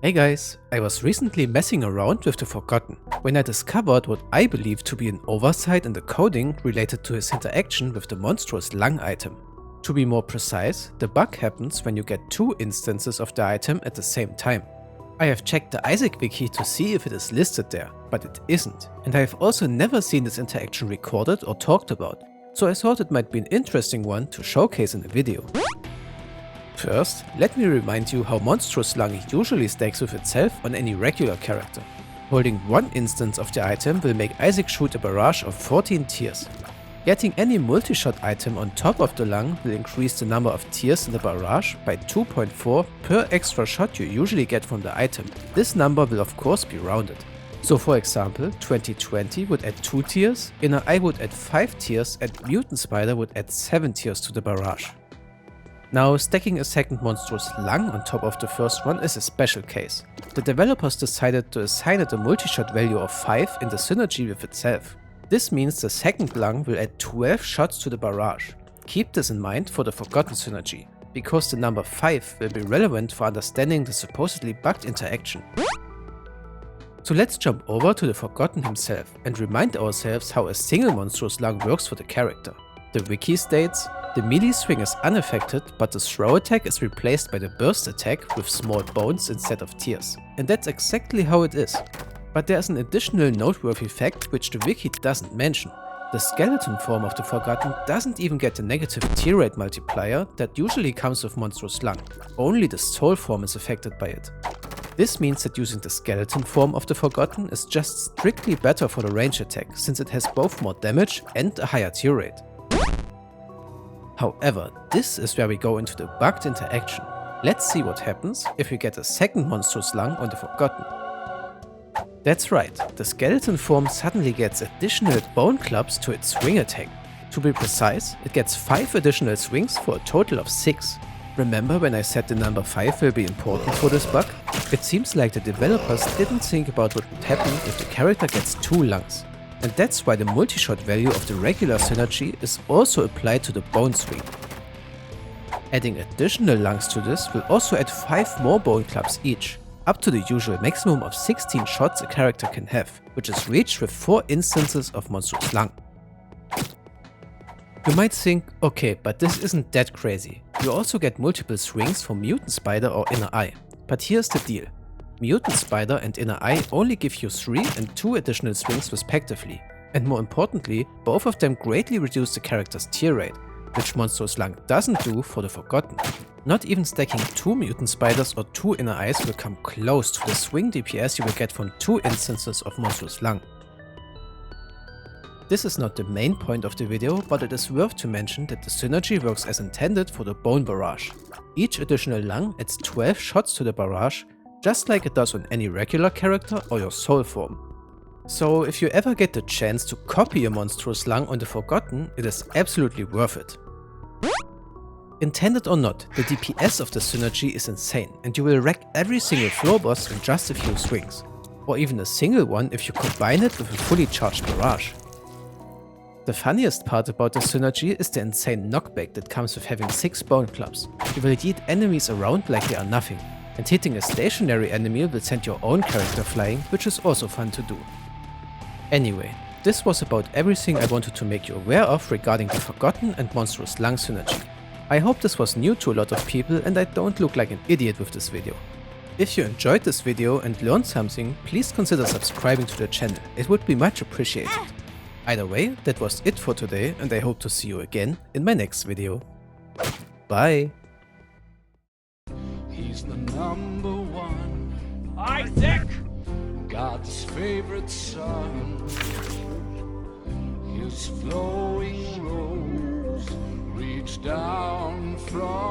Hey guys, I was recently messing around with the Forgotten when I discovered what I believe to be an oversight in the coding related to his interaction with the Monstro's lung item. To be more precise, the bug happens when you get two instances of the item at the same time. I have checked the Isaac wiki to see if it is listed there, but it isn't, and I have also never seen this interaction recorded or talked about, so I thought it might be an interesting one to showcase in a video. First, let me remind you how Monstro's lung usually stacks with itself on any regular character. Holding one instance of the item will make Isaac shoot a barrage of 14 tears. Getting any multi-shot item on top of the lung will increase the number of tears in the barrage by 2.4 per extra shot you usually get from the item. This number will of course be rounded. So for example, 2020 would add 2 tears, Inner Eye would add 5 tears, and Mutant Spider would add 7 tears to the barrage. Now, stacking a second Monstro's lung on top of the first one is a special case. The developers decided to assign it a multi-shot value of 5 in the synergy with itself. This means the second lung will add 12 shots to the barrage. Keep this in mind for the Forgotten synergy, because the number 5 will be relevant for understanding the supposedly bugged interaction. So let's jump over to the Forgotten himself and remind ourselves how a single Monstro's lung works for the character. The wiki states, the melee swing is unaffected, but the throw attack is replaced by the burst attack with small bones instead of tears. And that's exactly how it is. But there's an additional noteworthy fact which the wiki doesn't mention. The skeleton form of the Forgotten doesn't even get the negative tear rate multiplier that usually comes with Monstro's lung. Only the soul form is affected by it. This means that using the skeleton form of the Forgotten is just strictly better for the range attack, since it has both more damage and a higher tear rate. However, this is where we go into the bugged interaction. Let's see what happens if we get a second Monstro's lung on the Forgotten. That's right, the skeleton form suddenly gets additional bone clubs to its swing attack. To be precise, it gets 5 additional swings for a total of 6. Remember when I said the number 5 will be important for this bug? It seems like the developers didn't think about what would happen if the character gets 2 lungs. And that's why the multi-shot value of the regular synergy is also applied to the bone swing. Adding additional lungs to this will also add 5 more bone clubs each, up to the usual maximum of 16 shots a character can have, which is reached with 4 instances of Monstro's lung. You might think, okay, but this isn't that crazy. You also get multiple swings from Mutant Spider or Inner Eye. But here's the deal. Mutant Spider and Inner Eye only give you 3 and 2 additional swings respectively, and more importantly, both of them greatly reduce the character's tear rate, which Monstro's lung doesn't do for the Forgotten. Not even stacking 2 Mutant Spiders or 2 Inner Eyes will come close to the swing DPS you will get from 2 instances of Monstro's lung. This is not the main point of the video, but it is worth to mention that the synergy works as intended for the Bone Barrage. Each additional lung adds 12 shots to the barrage, just like it does on any regular character or your soul form. So if you ever get the chance to copy a Monstro's lung on the Forgotten, it is absolutely worth it. Intended or not, the DPS of the synergy is insane, and you will wreck every single floor boss in just a few swings. Or even a single one if you combine it with a fully charged barrage. The funniest part about the synergy is the insane knockback that comes with having 6 bone clubs. You will yeet enemies around like they are nothing. And hitting a stationary enemy will send your own character flying, which is also fun to do. Anyway, this was about everything I wanted to make you aware of regarding the Forgotten and Monstro's lung synergy. I hope this was new to a lot of people and I don't look like an idiot with this video. If you enjoyed this video and learned something, please consider subscribing to the channel, it would be much appreciated. Either way, that was it for today and I hope to see you again in my next video. Bye! He's the number 1, Isaac! God's favorite son. His flowing robes reach down from